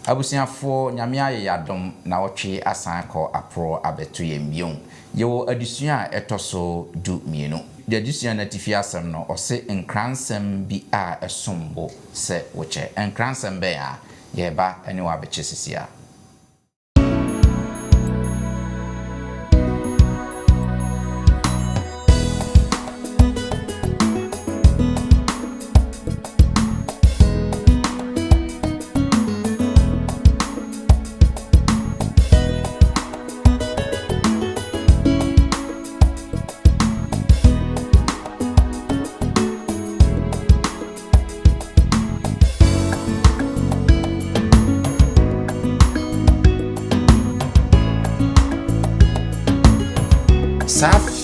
Abusiafo nyame aye yadom na wotwe asan kɔ apro abeto yembion yewo adusua etoso du mienu de adusua na tifi asem no ose nkransem bi a esombo se woche nkransem be a yeba ene wa beche sisia.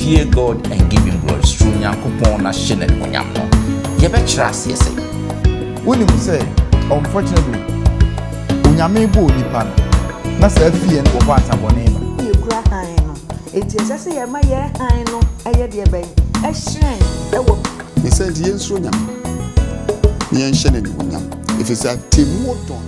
Fear God and give him glory. True Yankopon na shene no nyam no. Ye be kira ase ese. Woni mu say unfortunately onyame bo nipa no. Na sa fie no wo atabone no. Ye kura han no. Enti ese ye ma ye han no eye de ben. E hyen e wo. Me say ye nso nyam. Ye nhye ne nyam. If it's a temodon.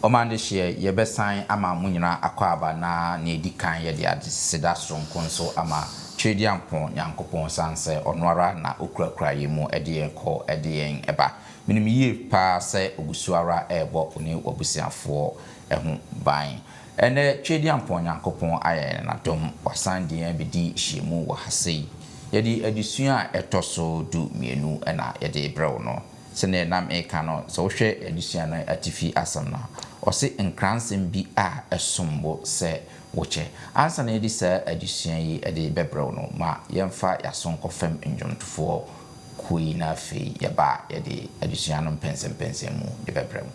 Omande hye yebesan ama munyina akwaba na ne edikan ye de adeseda sonko nso ama twediampon Yankopon sanse onwara na okurakura yemu ede enko ede en eba minim yie pa se ogusuara ebo oni obusiafo eho ban ene twediampon Yankopon aye na dom wasan de en bedi hyemu wa hasei yedi adusua etoso du mienu na yede brew no sene nam eka no so hwe adusua na atifi asam na ose nkransem bi a esombo se woche ansa na edi se adusua yi ede bebrew no ma yemfa yasonko fam ndwomtofo kui na fe yeba yede adusua no pensem mu de bebrew.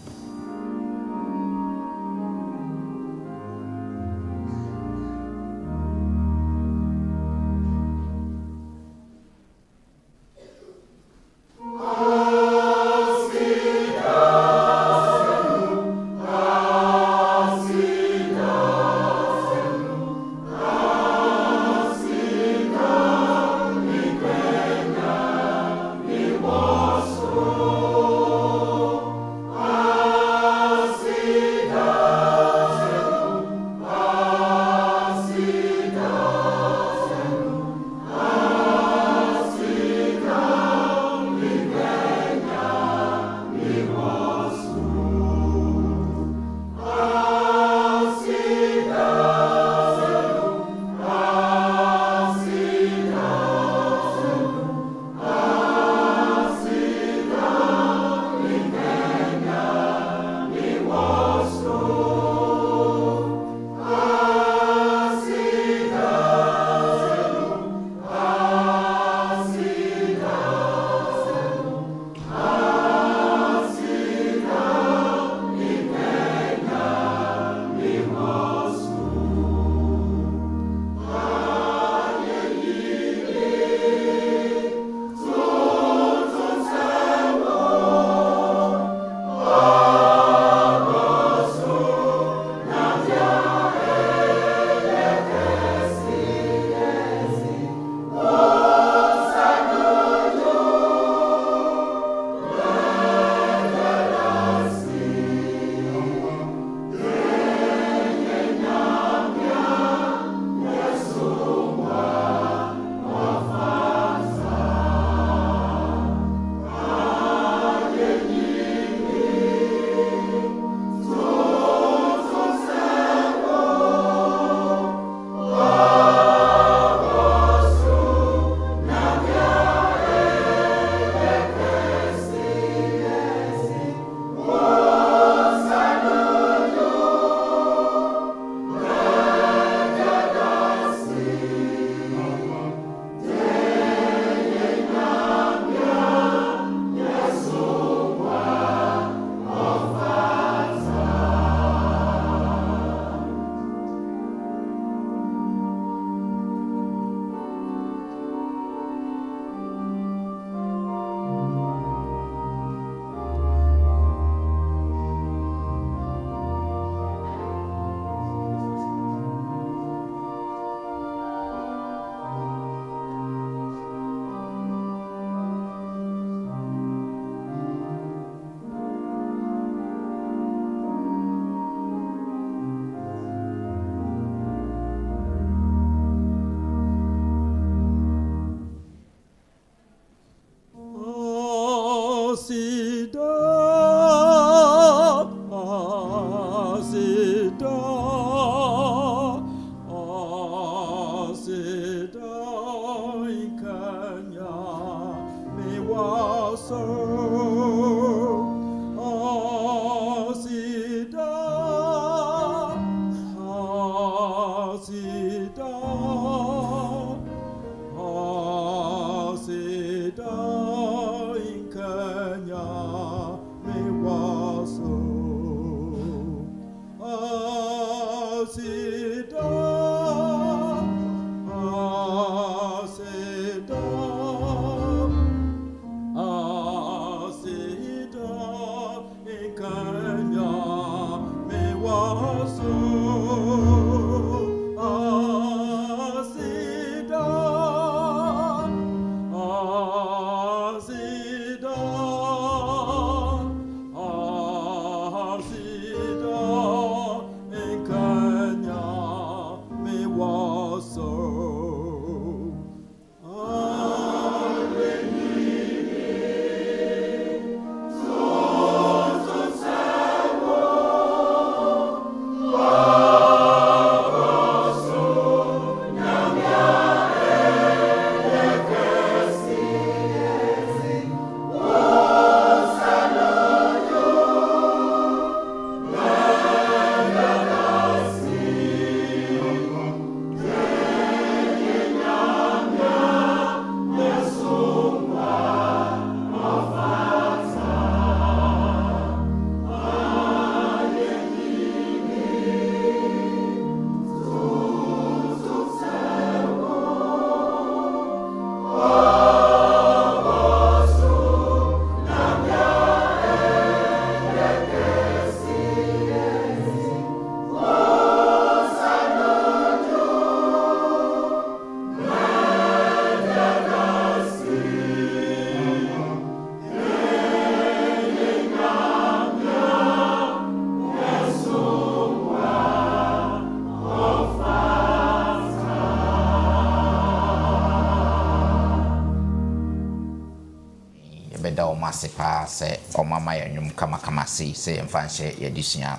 beda o masepa se o mama ya nwum kama se mfanhye yedisua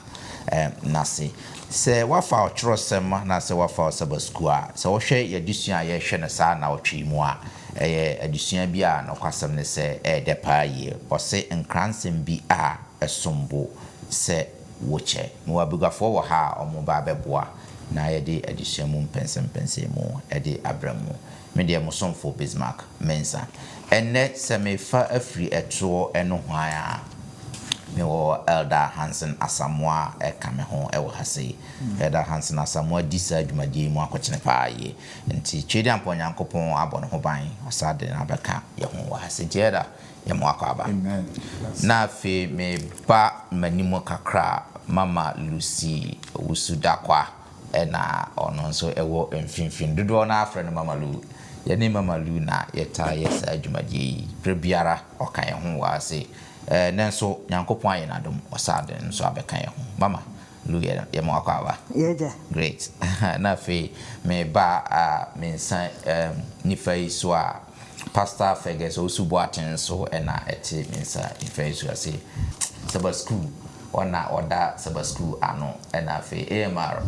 nase se wafa otrosem na se wafa Sabbath school a se wo hwe yedisua ye hwe ne sa na otwe mu a edisua bi a no kwasem ne se depa ye o se nkransem bi a esombo se woche mo abugafo wo ha o mo ba beboa na ye de edisua mu pensem mu de abramu me de musomfo Bismarck mensa enne se me fa afri etro eno hwan a me wo Elder Hansen Asamoah kame ho e wo hase Elder Hansen Asamoah disa adwumadie mu akokyene paaye nti twedi ampo Nyankopon abon ho ban asade na beka ye ho wo hase jeda ye mo akaba amen na fe me ba manimo kakra Mama Lucy Wusudakwa na ono nso ewo mfimfin dodo na afre no Mama Lu ye ni Mama Lu na yeta yesa adwumadie prebiara okan ye ho wo hase nenso Nyankopon aye nadom osade nso abeka ye ho Mama Lu ye mo akwa yeja great na fe me ba mensan nifa iso a Pastor Fergus osubo aten so na eti mensa nifa iso ase Sabbath school ona oda Sabbath school ano na fe AMR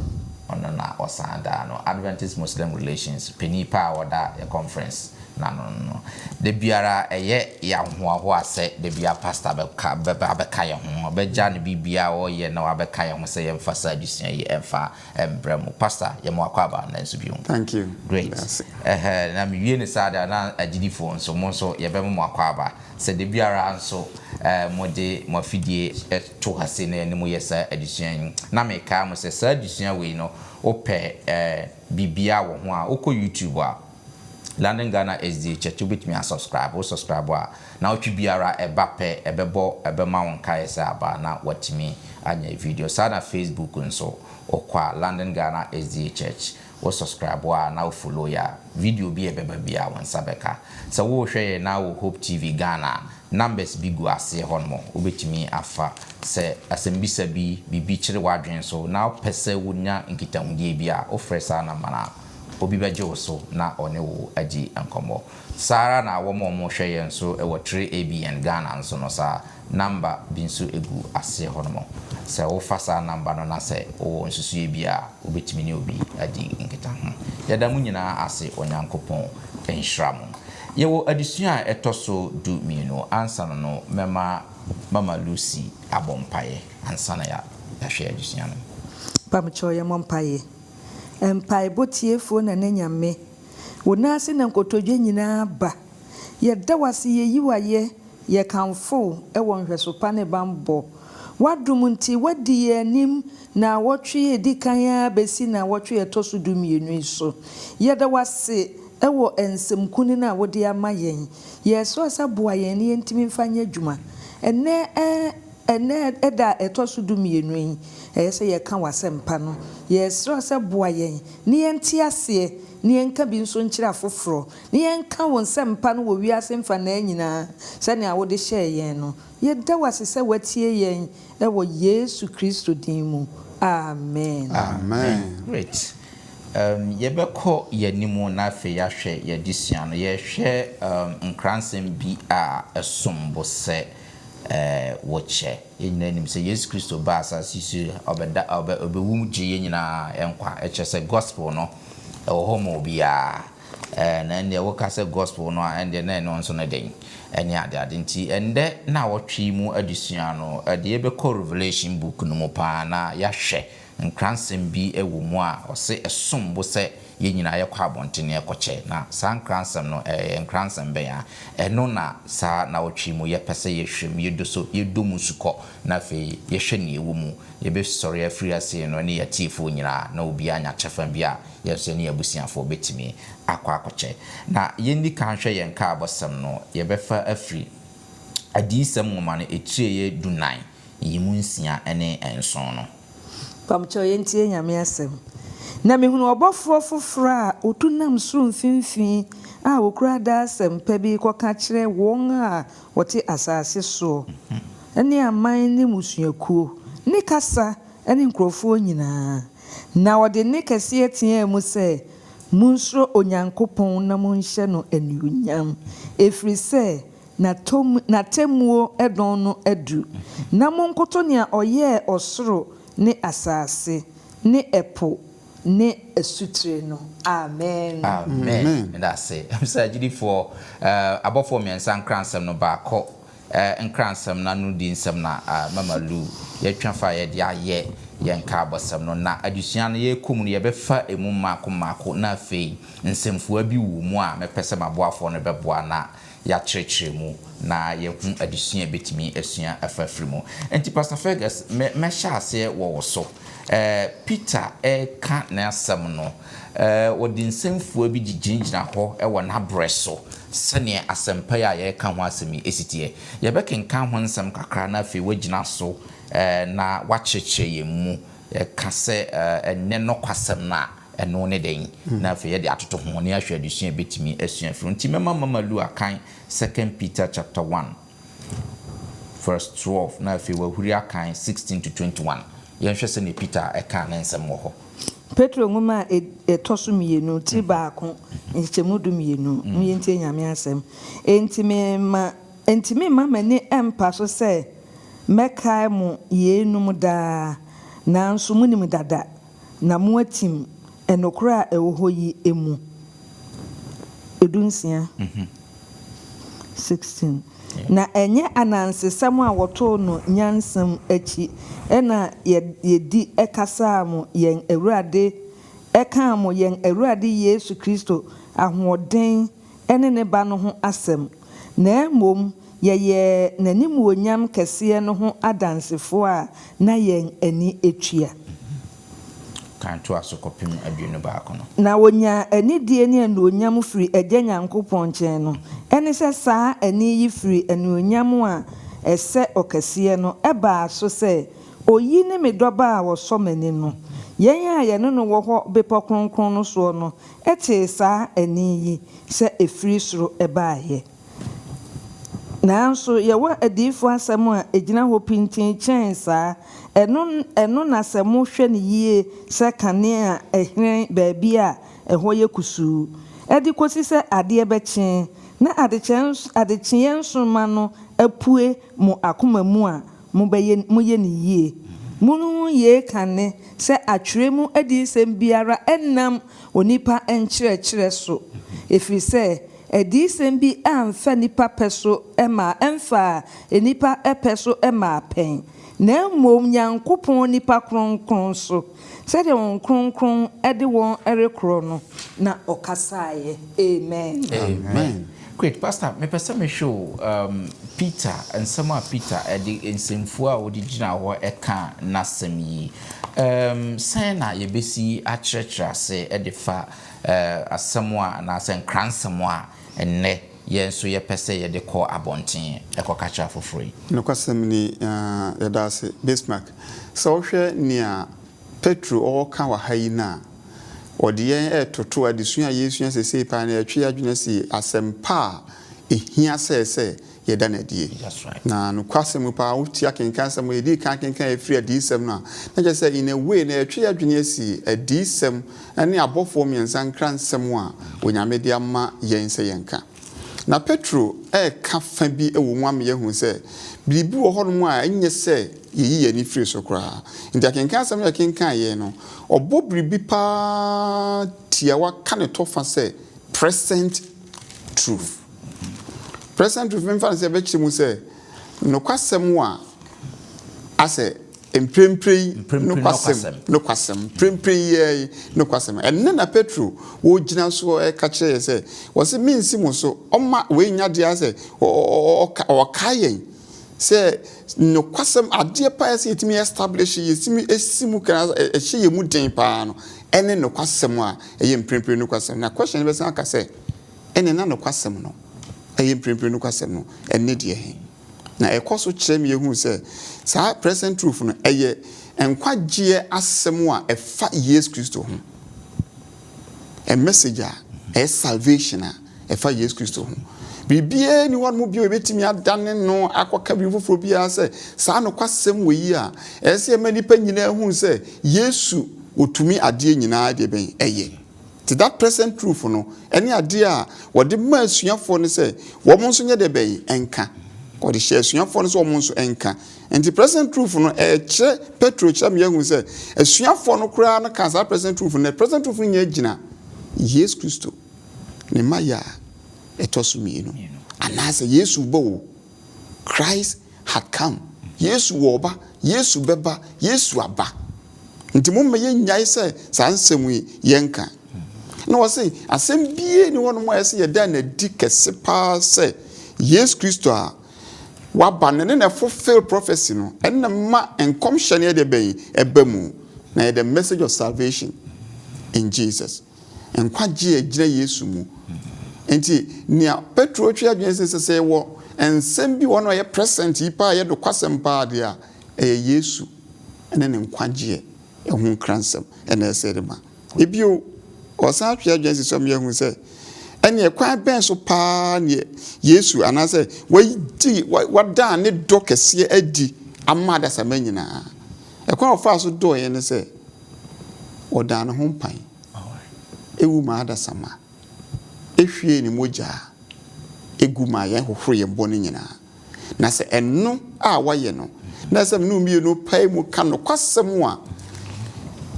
ona na osanda no Adventist Muslim Relations penipa oda a conference na no de biara eye ya ho ase de bia pastor beka ye ho beja ne bibia o ye na wabeka ye ho se ye mfasa adusua ye emfa embremu pastor ye mo akwaba na nso biu thank you great na me wie ne sada na agidifo nso mo nso ye be mo akwaba se de biara nso mo de mo fidie to hase na ne mo yesa adusua na me ka mo se sa adusua we no ope bibia wo ho a okọ YouTube a London Ghana SD Church bitimi subscribe a na otwi biara ebape ebebo ebema won kai se aba na watimi anya video sana Facebook nso okwa London Ghana SD Church wo subscribe a na follow ya video bi ebeba bia won sabeka se wo hwe na wo Hope TV Ghana numbers bi gu ase honmo obetimi afa se asembisa bi bibi kire wadwen so na pese wonya nkitahudie bi a ofresa na mana obi beje so na one wo agi ankomo sara na wo mo hweye nso e wo 3ABN Ghana nso no sa number bi nso egu ase honmo se wo fasa number no na se wo nsusu e bia obetimi ne obi agi nkita ho yada mu nyina ase onyankopon enhiramu ye wo adisua etoso du mienu ansa no mema Mama Lucy abompaye ansa na ya hwe adisua no pamcho ye mompaye empai botiefo na nanyame wonase na nkotodwe nyina ba yeda wase yeyiwaye ye kamfo e won hwesopa ne bambo wadum nti wadi anim na wotwe edi kan ya besi na wotwe etoso dumienu so ye da wase e wo ensemkuni na wodi ama yen ye so asaboa yen ne ntimi mfanya adwuma ene eda etoso dumienu yi se ye kan wasempa no ye so asaboa yen ne enti ase ne enka bi nso nkyira foforo ne enka won sempa no wo wiase mfa na nyina se ne awode hye yen no ye da wase se watie yen e wo Yesu Kristo din mu amen Amen. Great. Yebeko yenimu na fe ya hwe yedisua no ye hwe nkransem bi a esombo se woche yenna nim se Yesu Kristo ba asasi su obeda obewum gye nyina enkwa echese gospel no homo bia na ende woka se gospel no ende na no nso na den ene ade nti ende na wotwe mu adisua no de yebeko Revelation book no mo pa na ya hwe nkransem bi ewo mu a ose esombo se yenyina yekwa abontene ekoche na sa nkransem no nkransem be ya eno na sa na wotwe mu yepese yehwem yedoso yedomu suko na fe yehwe ne ewo mu yebe sori afiri ase no ne yatifo nyina na obi anya chefan bia yese ne abusiafo betimi akwa akoche na yendi kan hwe yenka abosem no yebefa afiri adisem nwoma no etire dunan yimunsia ene enson no pamcho yentie nyame asem na mehunu obofo foforo a otunam suru mfimfin a wokura da asem pa bi koka kire won a wote asase so ene aman ne musuakuo ne kasa ene nkrofo nyina na wode ne kase etia mu se munsro onyankopon na munhye no anuonyam efri se na temuo edon no adu na monkoto ne oye osoro ne asase ne epo ne esutire no amen amen and I say I'm saying for above for me and san kransem no ba ko nkransem na no di nsem na mama lu ye twafa ye dia ye yenka abosem no na adusua no ye kom no ye befa emu mako na afei nsemfo abi wu mu a mepese maboafo no beboa na ya kyerɛkyerɛ mu na ye hu adusua betimi asua afafiri mu enti Pastor Fergus me hyɛ ase wo so Peter ka na asɛm no wodi nsemfo abi gyinagyina hɔ wɔ na breso sene asɛmpa ya ye ka ho asɛmi esitie ye bekenka ho nsɛm kakra na afei wagina so na wakyerɛkyerɛ ye mu ka sɛ enne no kwasɛm na eno ne den na afei ye de atoto ho ne ahwɛ adusua betimi asua afiri nti mama lu akan 2 Peter chapter 1 verse 12 na afei wahuri akan 16 to 21 yenhwɛ sɛ ne Peter eka na nsɛm wɔ hɔ Petro ngoma etoso mienu ti baako nchemu du mienu mientie nyame asɛm entime ma mani empa so sɛ mɛkae mo yenum daa nanso munim dada na mo atim enokra ɛwɔ hɔ yi emu edunsia 16 na enye anansesam a woto no nyansam achi ena yedi ekasa mo yen awurade eka mo yen awurade Yesu Kristo ahoden ene ne ba no ho asem na emom ye nanim wonyam kese no ho adansefo a na yen ani etua kan to asokopim aduno ba akono na wonya ani die ne anuonyam firi agya Nyankopɔn nkyɛn no ɛne sɛ saa ani yi firi anuonyam a ɛsɛ ɔkɛseɛ no ɛbaa so sɛ oyi ne me dɔba a wɔsɔ mani no yɛn a yɛne no wɔ hɔ bepɔ kronkron no soɔ no ɛte saa ani yi sɛ efiri soro ɛbaayɛ nanso yɛwɔ adiifo asɛm a egyina hɔ pintin kyɛn saa ɛno na sɛ mo hwɛ ne yie sɛ kanea ehren baabi a ɛhɔ yɛ kusuu ɛde kosi sɛ adeɛ bɛkyɛn na adekyeɛ nsoma no apue mo akoma mu a mo yɛ ne yie munu ye kane sɛ atwere mu adisɛm biara ɛnam onipa enkyerɛkyerɛ so efiri sɛ adisɛm bi amfa nipa pɛso ɛma ɛmfa enipa ɛpɛso ɛma pɛn na mmom Nyankopɔn nipa kronkron so sɛ de wɔn kronkron ɛde wɔn ɛrekoro no na ɔkasaayɛ amen amen Great, Pastor. Me pese me show Peter and some Peter the nsemfo a wodi gina ho eka nasem yi. Sen na ye besi a church se e de fa asemo a na sen kransemo a enne ye nso ye pese ye de call abonten e ko kacha foforo. No kwasem ni ya da se Bismarck. So hwe nia Petro o ka wa hayi na odiyen toto adesua Yesu sese pa na atwe adwene si asempa ehia sese ye da na die. That's right. Na no kwasem pa uti akenkan sem ye di kan efiri adisem na je say in a way na atwe adwene si adisem ane abofo miensan kransem a onyame de ama yen se yenka. Na Petro ka fa bi ewo mu am ye hu se biribi wo hono a enye se yeyi ani firi so kra nti akenkan asem ya kenkan ye no obo biribi pa tia wa ka ne tofa se present truth mfa se be chimu se no kwasem a ase empremprei no kwasem premprei no kwasem enne na Petro wo gina so e ka kire se wo se minsi mu so oma we nya de ase o kayen se no kwasem ade pa ese yetimi establish yetimi esimu kana ehye mu den pa no ene no kwasem a eye empremprei no kwasem na question be san aka se ene na no kwasem no eye empremprei no kwasem no ene de he na ekoso kire me yehu se sa present truth no eye enkwagye asem a efa Yesu Kristo ho a message a salvation a efa Yesu Kristo ho bibie ni won mu bi obetimi adane no akoka bi foforo bia se sa no kwasem weyi a ese mani pa nyina hu se Yesu otumi ade nyina de ben eye to that present truth no ene ade a wode ma asuafo no se wo mo nso nye de ben enka or the shares you for so months enka and the present truth no che Petro cham yahu say asuafo no kura no kan sa present truth no present truth nya gina Yesu Kristo ne maya etosumi no anase Yesu bo Christ had come Yesu woba Yesu beba Yesu aba nti mumma yenya say sa nsemu yenka no was say asem bie ni wono mo ese ye da na di kese pa say Yesu Kristo a wabanene na fulfill prophecy no and ma enkom hye de ben ebamu na the message of salvation in Jesus enkwagye agina Yesu mu enti nia Petro twa adwen se wo ensem bi wono ye present ipa ye do kwasem pa de a Yesu ene ne nkwagye ehun kransem ene se de ma ebio osa twa adwen se som ye hu se ene kwa ben so pa ne Yesu anase wada ne do kese adi amada samanyina ekwa ofa so do ye ne se oda ne ho mpan ewu ma ada sama ehwie ni moja egu ma ye hohoro ye mbɔ ne nyina na se eno a waye no na se no mie no pai mu ka no kwasem a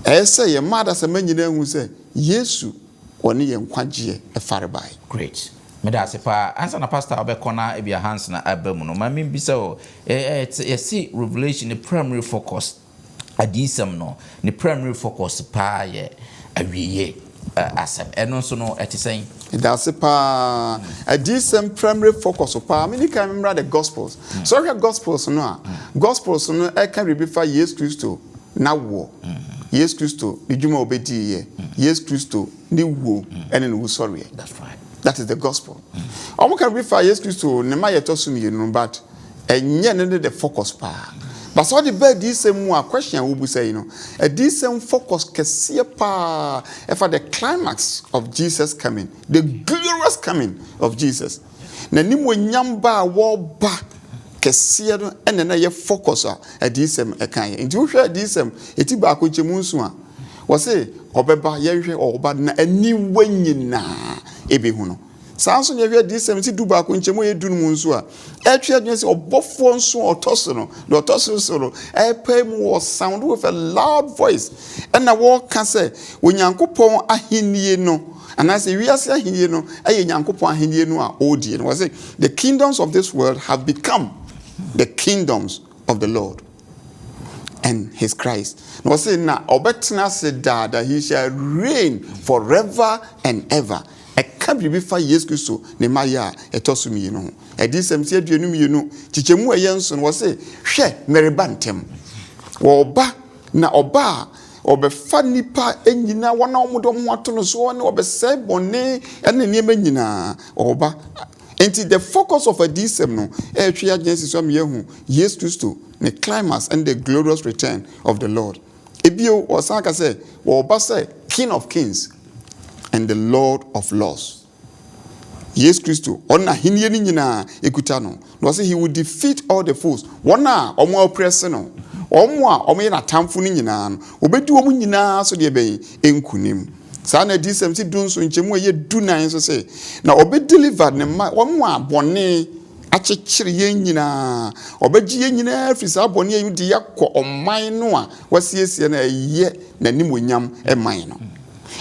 ese ye ma ada samanyina hu se Yesu oni ye nkwagye efaribai. Great. Medase pa answer na pastor obekona ebia hands na abamu no ma mbisa o see revelation the primary focus adisem no the primary focus pa ye awiye asem eno so no etisen that's pa adisem primary focus pa me can remember the gospels so the gospels no e can be for Jesus Christo na wo Yes Christo, the Juma obedi ye. Yes Christo, the wo, and in wo sorry. That's right. That is the gospel. I can refer yes Christo, nema ye tosumi you know, but and yen the focus pa. But so the bed this same one question will be say, you know, a decent focus can see pa for the climax of Jesus coming, the glorious coming of Jesus. Na ni mo nyamba wo ba kesiye no ene na ye focus a disem ekan ye nti wo hwe disem eti ba ko chemu nso a wo se obeba ye hwe oba na ani wanyina ebehu no sanso ye hwe disem ti du ba ko chemu ye du no nso a etwe adwen se obofo nso otoso no the otoso so no epem wo sound with a loud voice and na wo ka se onyankopon ahenie no and as we are saying here no aye nyankopon ahenie no a odie no wo se the kingdoms of this world have become the kingdoms of the Lord and his Christ. No say na obetna se that he shall reign forever and ever. Eka biribi fa Yesu Kristo ne maya etoso mienu ho adisem se aduanu mienu chichemu ayenso no wo se hwe mereba ntem wo ba na oba obefa nipa enyina wona omodo ho ato no so ne obese bone ene niema nyina oba. Until the focus of a DSM no, Genesis Yes Christo, the climax and the glorious return of the Lord. Ebio or Sanka say, say, King of Kings and the Lord of Lords. Yes Christo, ona hinyeni nyina ekutano. No say he will defeat all the foes. Wana omo oppressor no. Omo a omo na tamfo ni nyina no. Obedu omo nyina so de ben enkunim. Sana disem si dun so nchemu ye du nan so say na obe deliver ne ma wo abone achechire ye nyina obeji ye nyina afisa abone ye di yakọ oman no a wasiesie na ye nanim onyam eman no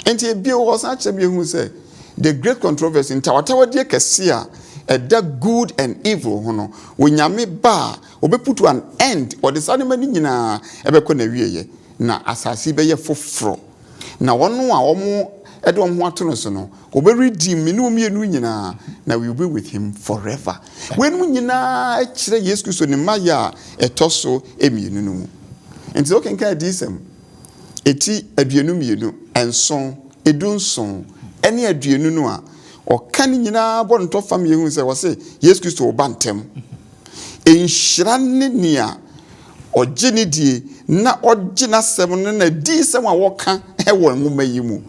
enti ebie wo san che bie hu say the great controversy in tawatawa die kese a that good and evil hono onyame ba put to an end or the sanema ni nyina ebekọ na wieye na asasi be ye foforo na wono a omo edom ho ato no so no redeem me no mienu nyina na we will be with him forever when mu nyina akire Yesu Kristo ne maya etoso emienu no mu enti o kenka disem eti aduenu mienu enson edunson ene aduenu no a oka ne nyina bo nto fam yehu se wo se Yesu Kristo oba ntem enhyira ne nia ogye die na ogye na sem no na di sem a woka ewo nwoma yi mu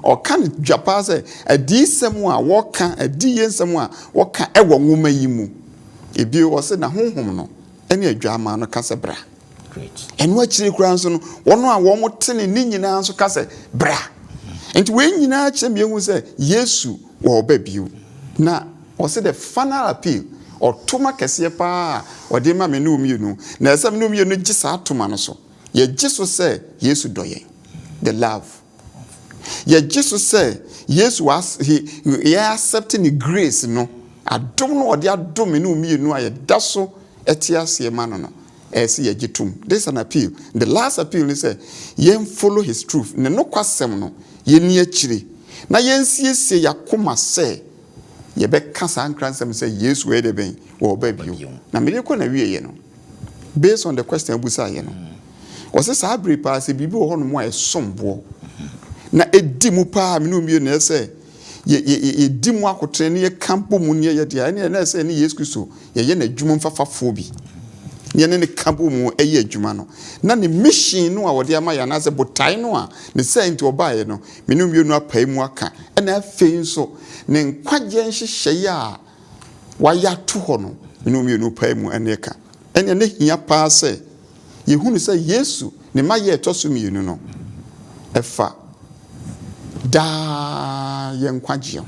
oka ne dwapa se adi sem a woka adi yensem a woka ewo nwoma yi mu ebi wo se na honhom no ene adwama no ka se bra great eno akire kura nso no wono a wo motene ni nyina nso ka se bra enti we nyina akire mienu se Yesu wo ba biu na wo se the final appeal otoma kese pa ode ma me no mienu na ese me no mienu gisa atoma no so ye giso say Yesu doye the love ye giso say Yesu was he accepting the grace no adom no ode adom me no mienu aye daso etiase ma no ese ye gitum this is an appeal the last appeal is say ye follow his truth ne no kwasem no ye ni akire na ye nsiesie yakoma say ye be kasa ankransem say Yesu we de ben wo ba bio na me ko na wiye no based on the question abusa ye no was say sabri pa say bibi wo hono mo esombo na edi mu pa me no mie na say ye di mu akotre ne ye kampo mu ne ye dia ne na say ne Yesu Kristo ye na adwuma mfafafo bi ye ne kampo mu eye adwuma no na ne mission no a wo de ama ya na say botai no a ne say nti oba ye no me no mie no apai mu aka na afei nso ne nkwaje nhyehyeye a waya to ho no me no mie no pai mu aneka ene ne hia pa say ye hunu say Yesu ne maye etoso mienu no efa da ye nkwaje ho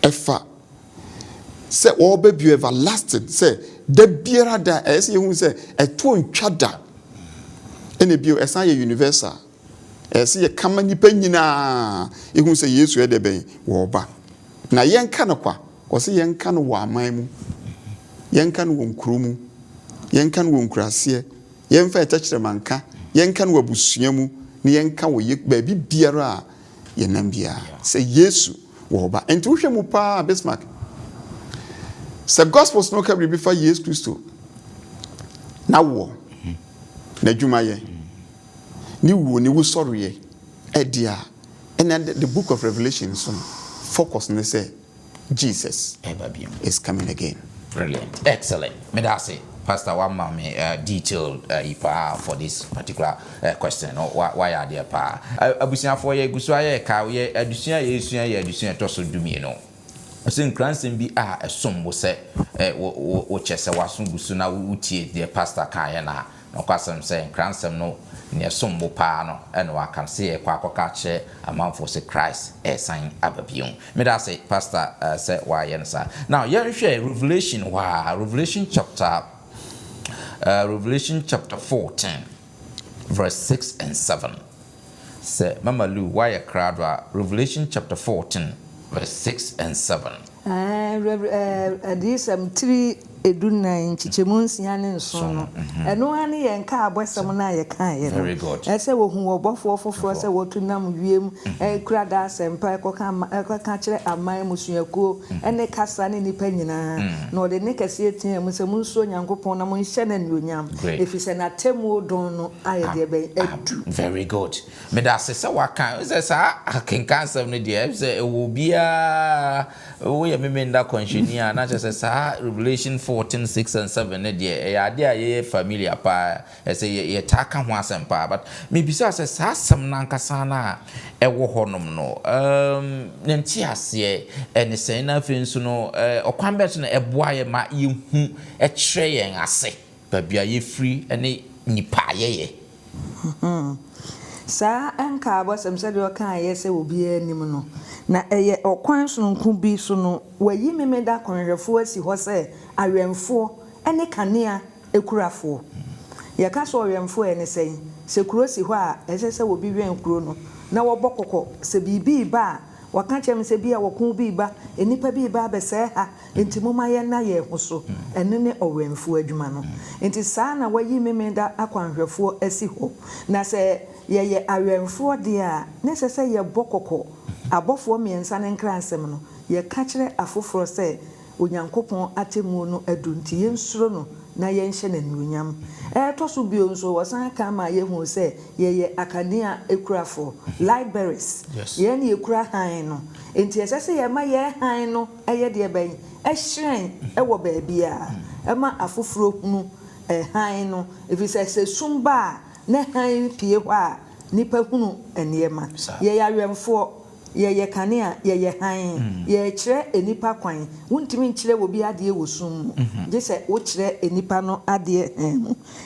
efa say oba bi everlasting say da biara da ese ye hunu say eto ntwada ene bio esan ye universal ese ye kama nipa nyina ye hunu say Yesu ede ben wo ba na yenka no kwa wo say yenka no wa aman mu yenka no wo nkuru mu yenka no wo nkurase yemfa etachire manka yenka no abusua mu ne yenka wo ye ba bi biara ye nam bia say Yesu wo ba enti wo hwe mu pa Bismarck say gospel no ka bi fa Yesu Kristo na wo na dwuma ye ni wo ni wo soro ye edia and the book of Revelation so focus on say Jesus is coming again. Brilliant, excellent. Medase Pastor one mommy detailed for this particular question or why are there pa abusia for ye gusua ye ka ye adusia ye esua ye adusia to so dumi no osin kransen bi a esombo se wo chese waso gusu na wutie the pastor kan ye na no kwasem se kransen no ne sombo pa no eno aka se ye kwa akoka che amanfo se Christ sign ababion me da say pastor say why ye nsa now ye hwe Revelation chapter 14 verse 6 and 7 say Mama Lu why crowd Revelation chapter 14 verse 6 and 7 this 3 edunan chichemu nsia ne nson no eno ane ye nka abosem na ye kan ye no very good ese wo hu obofo foforo se wo tunam wiem kura da sempa ekoka kire aman musuakuo ene kasa ne nipa nyina na ode ne kase etia mu se munso nyankopon na munhye na nuonyam efise na temu don no aye de be edu very good me da se waka se sa akenkan sem no de se ewo bia wo ye memenda conchinia na se sa Revelation 14:6 and 7 ne de ya de aye familiar pa se ye taka ho asem pa but me bisa se sa asem na nkasa na ewo honom no nemti ase ene se na finso no okwan bet no eboa ye ma ye hu kire yen ase ba bia ye free ene nipa ye sa anka abosem se de okan ye se obi anim no na eye okwan sonku bi so no wayi memeda konhwefo asi ho se awemfo ene kanea ekurafo ye ka so awemfo ene sen se kuro si ho a ese se obi wen kuro no na wo bokoko se bibi ba waka chem se bia woko bi ba enipa bi ba be se ha enti moma ye na ye ho so ene ne awemfo adwuma no enti sa na wayi memeda akwanhwefo asi ho na se ye awemfo de a ne se ye bokoko abofo miensa ne nkransem no ye ka kire afoforo se onyankopon atemu no adunti yensuro no na yenhye na nuonyam toso bio nso wasan ka ma ye hu se ye akania ekurafo libraries ye na ekura han no enti esese ye ma ye han no eye de ben ehyen ewo ba bia ema afoforo hunu han no efise se sumba na han pie ho a nipa hunu eniema ye yawemfo ye kanea ye han ye kire enipa kwan wuntimi nkire wo bi ade wosum je se wo kire enipa no ade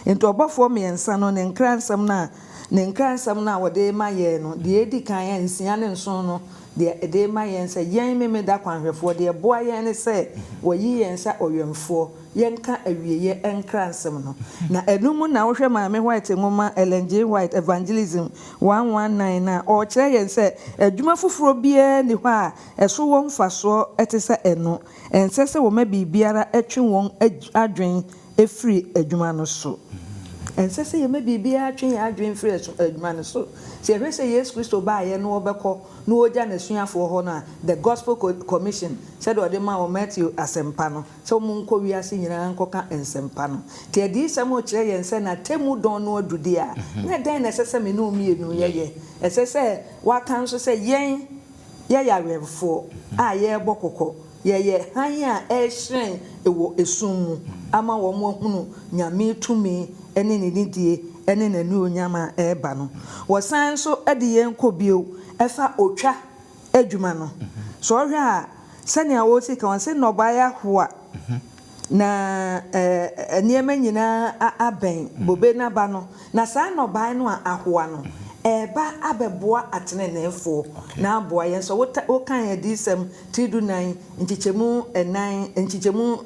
ento obofo miensa no ne nkransam na wode ma ye no de edi kan ya nsia ne nson no de ede ma ye nse yen memeda kwanhwefo de boa ye ne se woyi ye nsa oyemfo yenka awieye enkransem no na enum na wohwe maame White ngoma LNG White evangelism 119 na o kire ye nse adwuma foforo bia ni ho a eso won faso etese eno ense se wo ma bibiara atwe won adwen efiri adwuma no so ense se ye ma bibiara atwe adwen efiri adwuma no so se hwe se Yesu Kristo ba ye no obekọ no oja na suafo ho na the gospel commission said ode ma o Matthew asempa no so mu nko wiase nyina nkoka ensempa no te adi samo kire ye nse na temu don no adudi a na den na sese me no mienu ye esese wa kan so se yen ye yaremfo a ye bokoko ye han a ehyen ewo esum ama wo mo hunu nyame tumi ene ne nidie ene na nu onyama eba no wosan so ade yen kobio efa otwa adwuma no so hwe a sane a wo si kan se no ba ya ho na eniema nyina aben bobe na ba no na sa no ba no a ahoa no eba abeboa atenenefo na aboa yen so wo kan ya disem tidu 9 nchichemu 9 nchichemu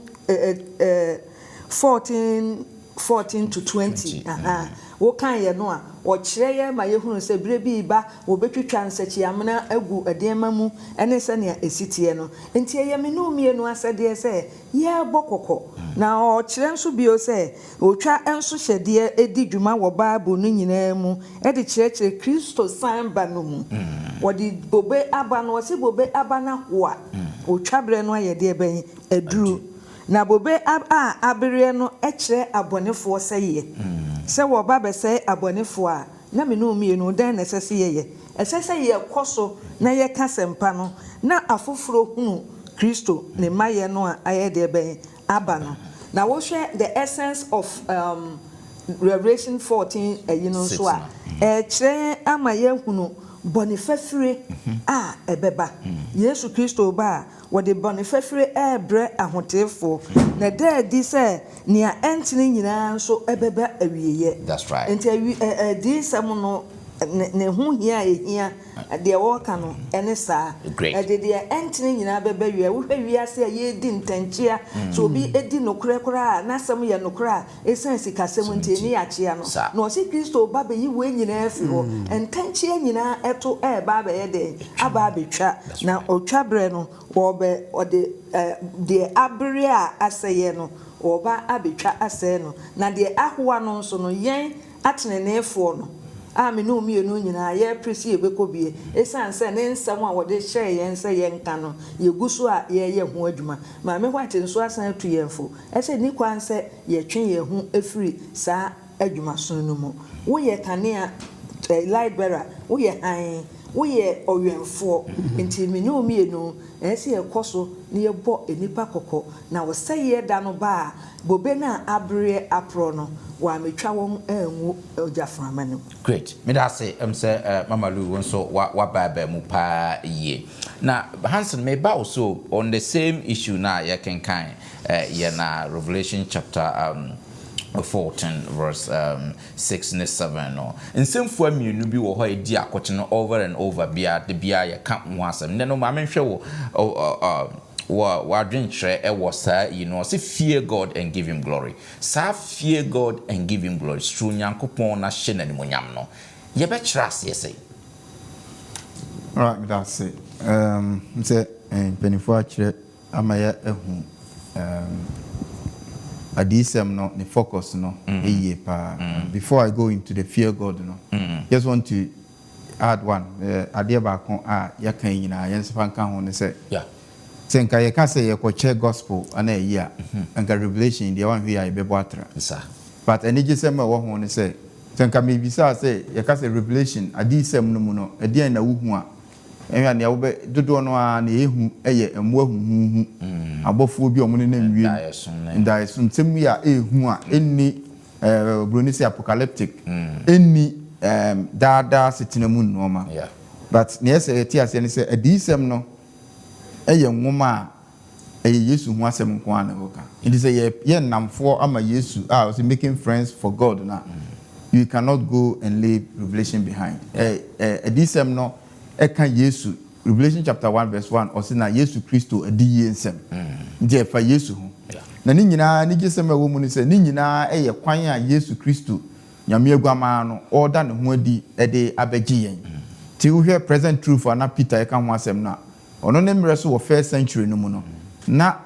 14 to 20 wo kan ye no a wo kire ye ma ye hunu se bire bi ba wo betwitwa nsachi amna agu edema mu ene se ne esitie no enti ye me no mienu asede se ye bokoko na o kire nso bio se otwa enso hyede edi dwuma wo Bible no nyina mu e de kire Kristo samba no mu wo di bobe aba no se bobe aba na ho a otwa bere no ye de ben eduru na bobe abere no ekire abonefo seye se wo ba be se abonefo a na me no mienu dan na sese ye ye koso na ye kasempa no na afoforo hunu Kristo ne maye no a aye de ben aba no na wo hwe the essence of Revelation 14 you know so a kire ama ye hunu bonifafire a ebeba Yesu Kristo ba wo de bonifafire ebre ahotefo na da di se nia entini nyina so ebeba awieye that's right enti di sam no ne hu hia ehia de wo ka no ene saa de entini nyina beba wie wo hwe wiase ye di ntanchia so obi edi nokure kura na sam ye nokura esensi kasem nti ni achia no na o si Kristo ba be yi we nyina afi ho ntanchia nyina eto ba be ye de aba betwa na otwa bre no wo be ode de abre a aseye no oba abetwa asɛ no na de ahoa no nso no yen atenenefo no me no mienu nyina ye presi ebekobie esan se ne nsɛm a wɔde hyɛ yɛn sɛ yɛn ka no yeguso a ye ho adwuma ma me hwate nso asan atu yɛnfo ɛsɛ ni kwan sɛ yɛtwe yɛn ho efiri saa adwuma so no mu wo ye kanea light bearer wo ye han wo ye ɔwɛnfo nti me no mienu ɛsɛ yɛkɔ ne yɛbɔ enipa kɔkɔ na wo sɛ yɛ da no ba bobe na abre apro no wa metwa won anwu ojaframa no. Great. Me da say say Mama Lou wonso wa ba mu pa ye. Na Hansen me ba also on the same issue na ya can kind na Revelation chapter 14 verse 6 and 7 no. In same form mienu bi wo ho edi akote no over and over bia de bia ya ka ho asem. Ne no ma menhwe wo drink was say fear God and give him glory. Sa fear God and give him glory. True Nyankopon na hye na nimonyam no. Ye be trust say. All right, that's it. Say penifo akire amaya ehu adisem no the focus no eye pa. Before I go into the fear God no. Just want to add one ade ba kon yakan nyina yensefa kan ho ne say. Yeah. Senka ye ka say ye ko che gospel ana yi a anka revelation dia wan hwe ya be boatra Sir. but any gisem wo ho ne say senka me bisa say ye ka say revelation adi sem no mu no adi na wo hu a enwa ne wo be dodo no a na ehu eye emu ahuhu abofo bi omune na nwie nda sun tem ya ehu a enni brunisi apocalyptic enni dada sitinamu no ma but ne say ti ase ne say adi sem no eye nwoma Yesu hu asem nko ana hoka it is ye namfo ama Yesu was making friends for God na you cannot go and leave revelation behind edisem no kan Yesu Revelation chapter 1 verse 1 or say na Yesu Kristo adi yensem nje fa Yesu hu na ni nyina ni gisem awo mu ni say ni nyina kwan a Yesu Kristo nyame aguama no order ne ho adi de abegi yen ti wo hwe present truth ana Peter kan ho asem na ono ne mre so wo first century no mu no na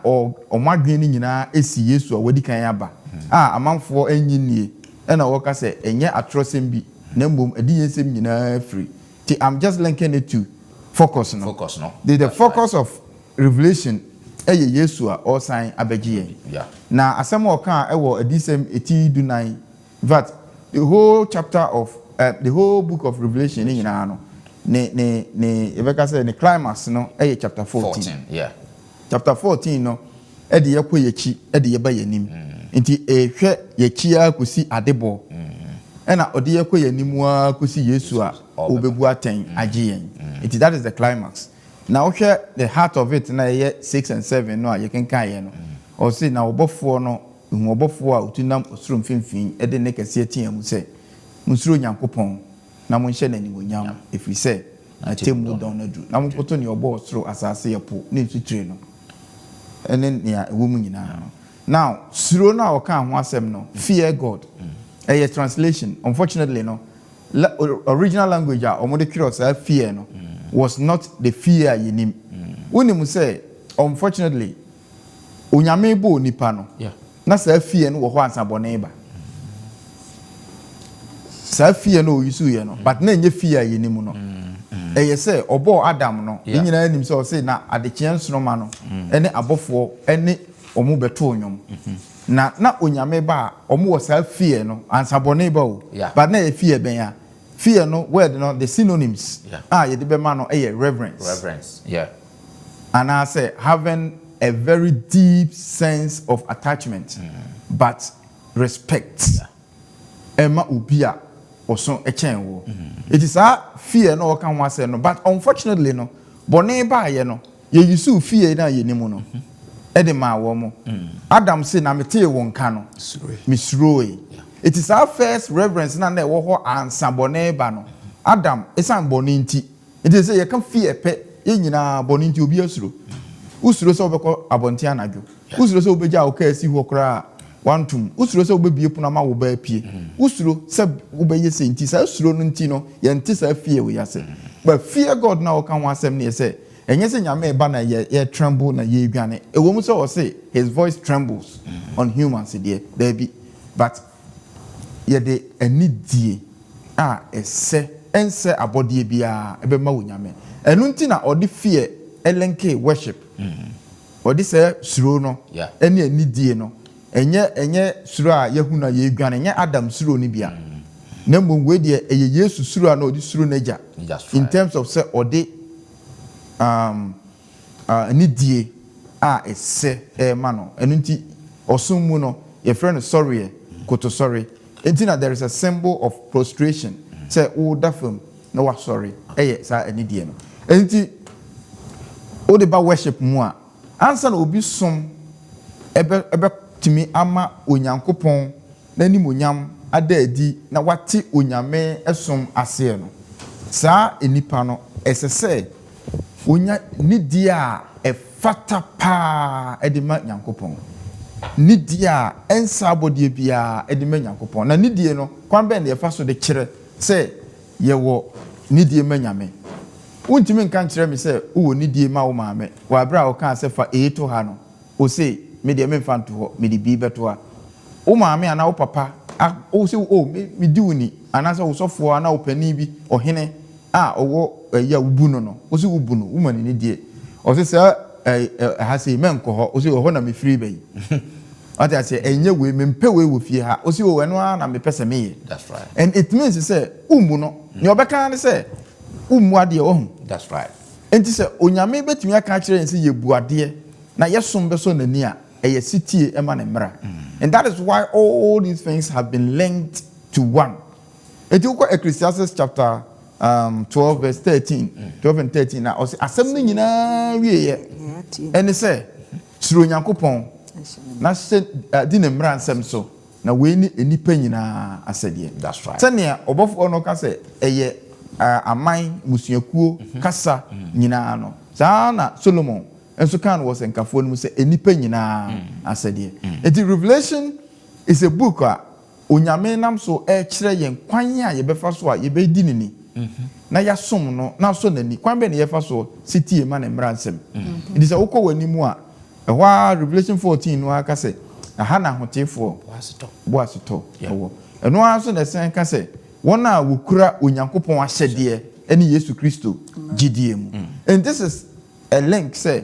omadwen ni nyina esi Yesu a wadi kan aba amanfo enyinie na wo ka se enye atrosem bi na mbom adi yensem nyina free ti I'm just linking it to focus no the focus of revelation Yesu a all sign abegi na asem o kan wo adisem eti dunai but the whole chapter of the whole book of Revelation ni nyina no ne ebeka say the climax no chapter 14 chapter 14 no de yakọ yechi de yeba yanim nti hwe yechi akosi adebo na ode yakọ yanimu akosi Yesu a obebu aten agiyen nti that is the climax now hwe the heart of it na 6 and 7 no you can kan ye no o say na obofo no hu obofo a otunam osuro mfimfin de ne kase atiamu say musuro Nyankopon na mo nhye nanimonyam efiri se atemu don na dru na mo poto ne obo osoro asase yepo ne ntutire no ene ne ewu mu nyina now suro na oka ho asem no fear God translation unfortunately no original language a omo de cross fear no was not the fear yenim woni say unfortunately onyame bo nipa no na sa fear no wo ho ansabone ba sa fear no yisu ye no but na enye fear yenim no say obo Adam no nyina anim say o say na adekyen sonoma no ene abofo ene omo beto onyom na onyame ba omo wo sa fear no ansabone ba o but na fear ben ya fear no word no the synonyms ye de be ma no reverence and I say having a very deep sense of attachment but respect ema ubia oso echen wo it is a fear no kan wa say no but unfortunately no bone ba ye no ye yusu fear na ye nimu no e de ma wo mo Adam say na mete wo nka no misroi it is our first reverence na na wo ho ansa bone ba no Adam esan bone nti it is say ye kan fear pe ye nyina bone nti obi asuro usuro so obekọ abonti anadwo usuro so obeja okasi ho kra wantum usuro se obebie puna ma wo ba pie usuro se obeye senti sa usuro no nti no ye nti sa fie we yase but fear God na o kan wasem ne say enye se nyame ba na ye tremble na ye dwane ewo mu se o say his voice trembles on humans there be but ye de anidie a ese ense abodie bia ebe ma wo nyame enu nti na odi fear elenke worship odi se suro no eni anidie no enye suro a yehu na ye dwane enye Adam suro ni bia na mbom we de eye Yesu suro a na odi suro naja in terms of say odi nidie a ese ma no enu nti osum mu no your friend sorry koto sorry enti na there is a symbol of prostration say o da fam na wa sorry sa nidie no enti o de ba worship mu a ansa na obi som ebe timi ama onyankopon na ni monyam ada adi na wate onyame esom ase no saa enipa no esese onya nidie a efata pa edima nyankopon nidie a ensa abodie bia edima nyankopon na nidie no kwan ben de fa so de kire se yewo nidie manyame untimi nkan kire me se wo nidie ma wo maame wa bra wo kan se fa to ha no o se me de me fanto ho me de bi beto ha wo maame ana wo papa o se o me di woni ana se wo sofo ana wo pani bi ohene owo ya wubu no o se wubu no wo mani nidie o se ha se men ko ho o se ho na me free bay ati ase enye we me mpe we wo fie ha o se wo eno na me pese me ye that's right and it means say umu no ne obeka ne say umu ade ohun that's right enti say onyame betumi aka kire nse ye buade na yesom be so nani a eye sitie ema ne mra and that is why all these things have been linked to one. Enti uko Ecclesiastes chapter 12 verse 13 12 and 13 na o say asem ni nyina wieye ene say suro nyankopon na se di ne mra nsem so na we ni enipa nyina asede that's right sene obofo no ka say eye aman musuakuo kasa nyina no saa na Solomon enso kan was enkafo no say enipa nyina asede enti Revelation is a book onyame nam so e kire yen kwan a ye befa so a ye be di nini na ya som no na so nani kwan be ne ye fa so city ma ne mra nsem it is a ukọ wani mu a ehwa Revelation 14 no aka say aha na hotefo boaseto ewo eno aso na sen ka say wona wokura onyankopon ahyede ene Yesu Kristo gidie mu and this is a link say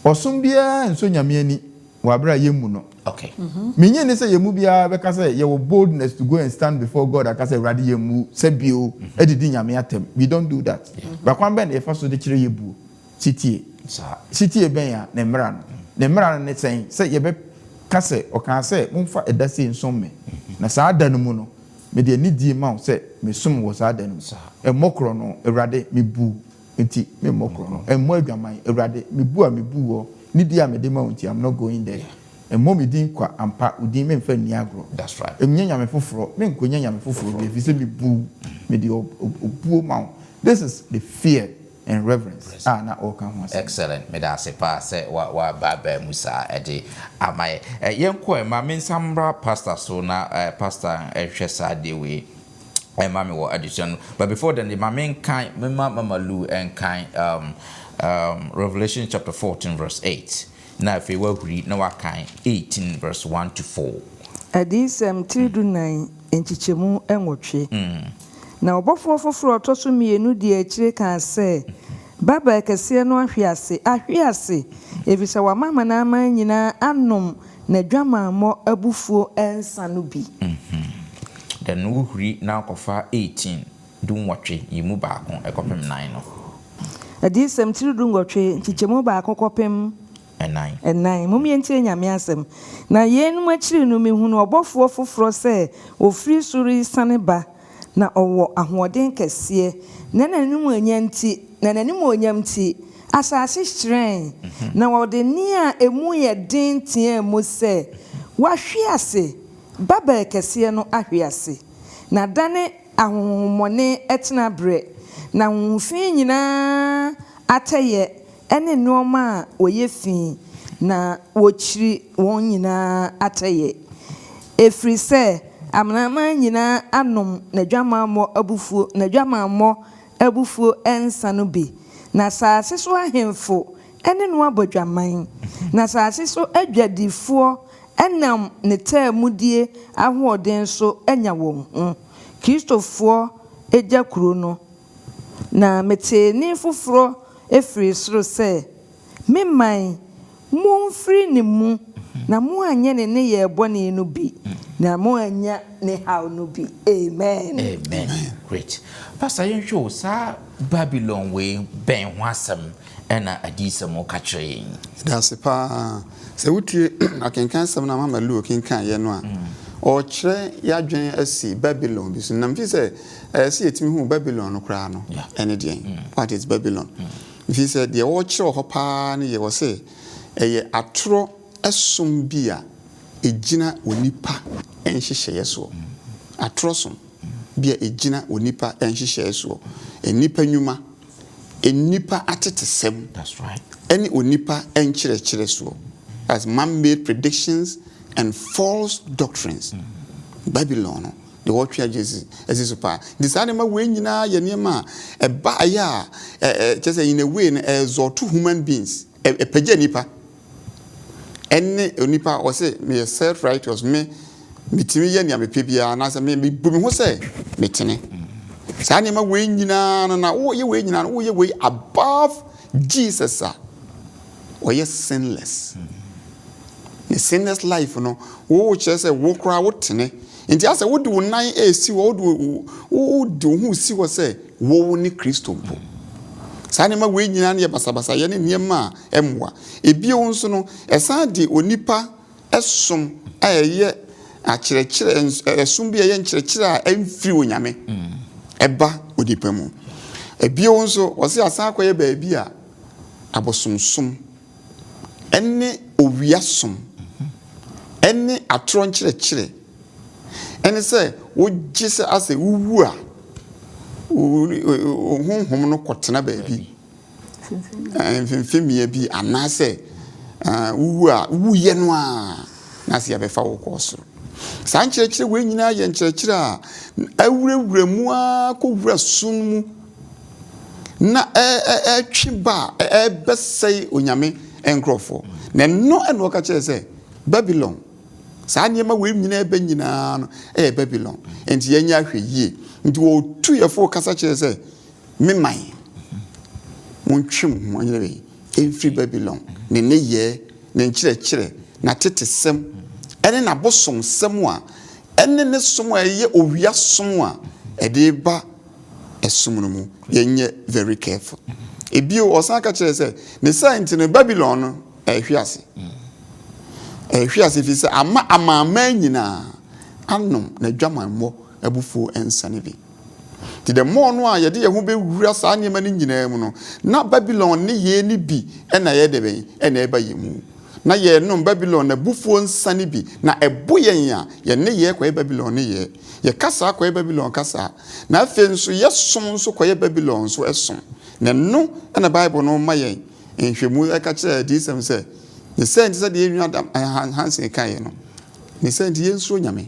osum bia enso nyame ani wabra yemu no okay menye ne say yemu bia be ka say ye wo boldness to go and stand before God aka say radi yemu sebio edidi nyame atem we don't do that ba kwan ben e fa so de kire yebu sitie ben ya ne mra no ne mra ne sen say ye be ka say o kan say momfa edase nsome na saa da no mu no me de ni die ma say me som wo saa da no e mokro no ewrade me bu enti me mokro no e mo adwaman ewrade me bu a me bu wo ni die a me de ma unti I'm not going there e mo me din kwa ampa udin me mfa ni agro that's right e nyanya me foforo me nkonya nyame foforo bi fi say me bu me de obuo ma this is the fear and reverence na all can once excellent me da se pa se wa baba musa ede amaye yenko ma me nsambra pastor so na pastor ehwesa de we mama wo addition but before then the mama kan mama Lu and kan Revelation chapter 14 verse 8 na if we read na wa kan 18 verse 1 to 4 adisem 3-9 enchichemu enwotwe na obofo foforo otoso mienu di akire kan se baba kese no ahwiase efisa wa mama na ama nyina anom na dwamammo abufuo ensa no bi then we read na kofa 18 dum watwe yimu baako ekopem 9 no adisem 3-9 chichemu baako kopem 9 mumientie nyame asem na yenum akiri no mehunu obofo foforo se ofiri suri saneba na owo ahoden kese na nanim onyamti asase hyren na wode ni a emu ye den tie mu se wahwiase baba kese no ahwiase na dane ahomone etna bre na nhufin nyina ateye ene nneoma a oyefin na wochiri won nyina ateye efri se amnama nyina anom na dwamammo abufuo ensa no bi na asase so ahemfo ɛne no abɔdwaman na asase so adwadifoɔ ɛnam ne taamudie ahoɔden so anya wɔn ho kristofoɔ agya kuro no na meteni foforɔ efiri soro sɛ memman momfiri ne mu na mo anyɛ ne yɛ bɔne no bi na mo anya ne haw no bi amen. Great. Pastor yɛnhwɛ saa Babylon we bɛn ho asɛm ɛna adisɛm ka kyerɛ yɛn. That's pa sɛ wotie akenkan sɛm na mama lu kenkan yɛ no a ɔkyerɛ yɛadwen asi Babylon bi so nam fi sɛ sɛ yɛtumi hu Babylon no koraa no ɛne deɛn what is Babylon fi sɛ deɛ wɔkyerɛ hɔ paa ne yɛ wɔ sɛ ɛyɛ atorɔ ɛsom bi a ɛgyina onipa ɛnhyehyɛeɛ soɔ atorɔ som bi a ɛgyina onipa ɛnhyehyɛeɛ soɔ enipa nnwuma enipa atetesɛm that's right ɛne onipa ɛnkyerɛkyerɛ soɔ as man-made predictions and false doctrines Babylon no the word twa Jesus so pa the saa nneɛma wei nyinaa yɛ nneɛma a ɛba ayɛ a kyerɛ sɛ in a way no exalt human beings ɛpagya nipa ɛne onipa ɔsɛ me self righteous me metimi yɛ nea mepɛ biara na sɛ me bu me ho sɛ metene saa nneɛma wei nyinaa no na woyɛ wei nyinaa no woyɛ wei above Jesus a ɔyɛ sinless the sinless life no wo kyerɛ sɛ wo koraa wo tene nti asɛ wode wo nan esi wode wo ho si wɔ sɛ wo ne Kristo mpo saa nneɛma wei nyinaa no yɛ basabasa yɛ ne nneɛma a ɛmmoa ebio nso no ɛsan de onipa ɛsom a ɛyɛ akyerɛkyerɛ ɛsom bi a ɛyɛ nkyerɛkyerɛ a ɛmfiri onyame ɛba onipa mu ebio nso ɔsɛ asan akɔyɛ baabi a abosomsom ɛne owiasom ɛne atorɔ nkyerɛkyerɛ ɛne sɛ wogye sɛ asɛ wuwu a honhom no kɔtena baabi mfimfimia bi anaasɛ wuwu a wuyɛ no a na sɛ yɛbɛfa wo kɔ soro saa nkyerɛkyerɛ wei nyinaa yɛ nkyerɛkyerɛ a awurawura mu a kɔwura sum mu na ɛtwe ba ɛbɛsɛe onyame nkurɔfoɔ na no ɛna ɔka kyerɛ sɛ Babylon saa nneɛma wei nyinaa ɛbɛ nyinaa no ɛyɛ Babylon enti yɛnya ahwɛ yie nti wɔtu yɛfo kasa kyerɛ sɛ meman montwem ho anyɛ bɛyi ɛmfiri Babylon ne yɛ ne nkyerɛkyerɛ na tetesɛm ɛne n'abosomsɛm a ɛne ne som a ɛyɛ owia som a ɛde ba ɛsom no mu yɛnyɛ very careful ebio ɔsan ka kyerɛ sɛ ne science no Babylon no ɛhwe ase fi sɛ amaama nyinaa anom na dwamanmmɔ abufuo ɛnsane bi nti the more no a yɛde yɛn ho bɛwura saa nneɛma no nyinaa mu no na Babylon ne yɛ ne bi ɛna yɛde bɛn ɛna ɛba yɛn mu na yɛnom Babylon na bufuo nsane bi na ɛbo yɛn a yɛne yɛ kɔyɛ Babylon ne yɛ yɛkasa kɔyɛ Babylon kasa na afei nso yɛsom nso kɔyɛ Babylon nso ɛsom na no ɛna Bible no ma yɛn nhwɛmu ɛka kyerɛ adisɛm sɛ ne sɛ nti sɛ deɛ yɛnwa Adam Hansen kaeɛ no ne sɛ nti yɛnsuro nyame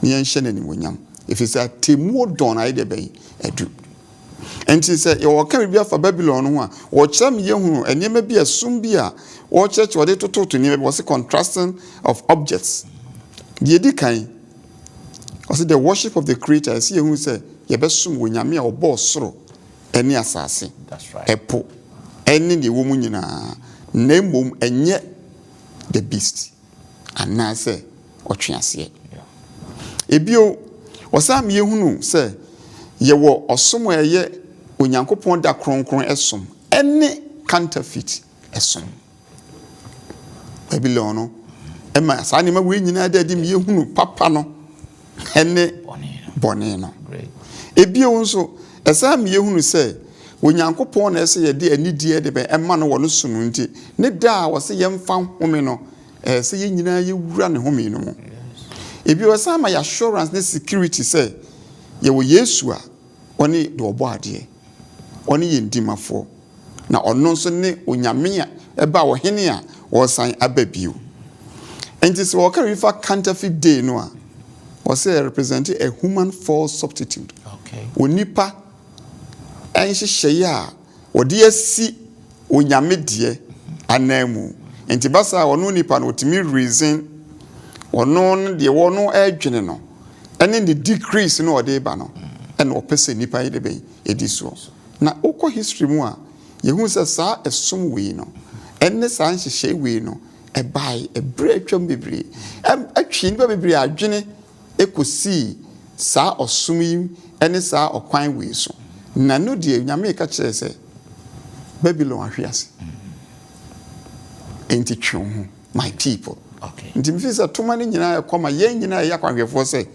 ne yɛnhyɛ n'animonyam ɛfiri sɛ atemmuo dɔn ayɛ deɛ bɛyi adu nti sɛ yɛwɔka biribi afa Babylon no ho a wɔkyerɛ me yɛhunu nneɛma bi ɛsom bi a wɔkyerɛkyerɛ wɔde tototo nneɛma bi wɔse contrasting of objects deɛ di kan wɔse the worship of the creator ɛsɛ yɛhunu sɛ yɛbɛsom wɔ nyame a ɔbɔɔ soro ɛne asase ɛpo ɛne deɛ ɛwɔ mu nyinaa na mmom ɛnyɛ the beast anaasɛ ɔtwe aseɛ ebio ɔsan yɛhunu sɛ yɛwɔ ɔsom a ɛyɛ onyankopɔn da kronkron ɛsom ɛne counterfeit ɛsom Babylon no ɛma saa nneɛma wei nyinaa da di yɛhunu papa no ɛne bɔne no ebio nso ɛsan yɛhunu sɛ onyankopɔn na ɛsɛ yɛde anidie de bɛ ɛma no wɔ no so no nti ne da a wɔsɛ yɛmfa home no sɛ yɛn nyinaa yɛwura ne home no mu ebi wɔsan ma yɛ assurance ne security sɛ yɛwɔ Yesu a ɔne de ɔbɔ adeɛ ɔne yɛ ndimafoɔ na ɔno nso ne onyame a ɛba ɔhene a wɔsan aba bio enti sɛ wɔka refer counterfeit day no a wɔsɛ represent a human false substitute onipa ɛnhyehyɛeɛ a odi asi onyame de anamu enti basa ono nipa no otimi reason ono de wono adwene no ene the decrease no ode ba no ene opese nipa yi de be ediso na okọ history mu a yehu se sa esom we no ene sa nhyehyɛ we no ebai ebre atwam bebre atwi nipa bebre adwene ekosi sa osom yi ene sa okwan we so na no de nyame ka kyerɛ sɛ Babylon ahwiase enti twe ho my people okay nti mfi sɛ toma ne nyinaa ekɔma yɛn nyinaa yɛ akwanhwɛfoɔ sɛ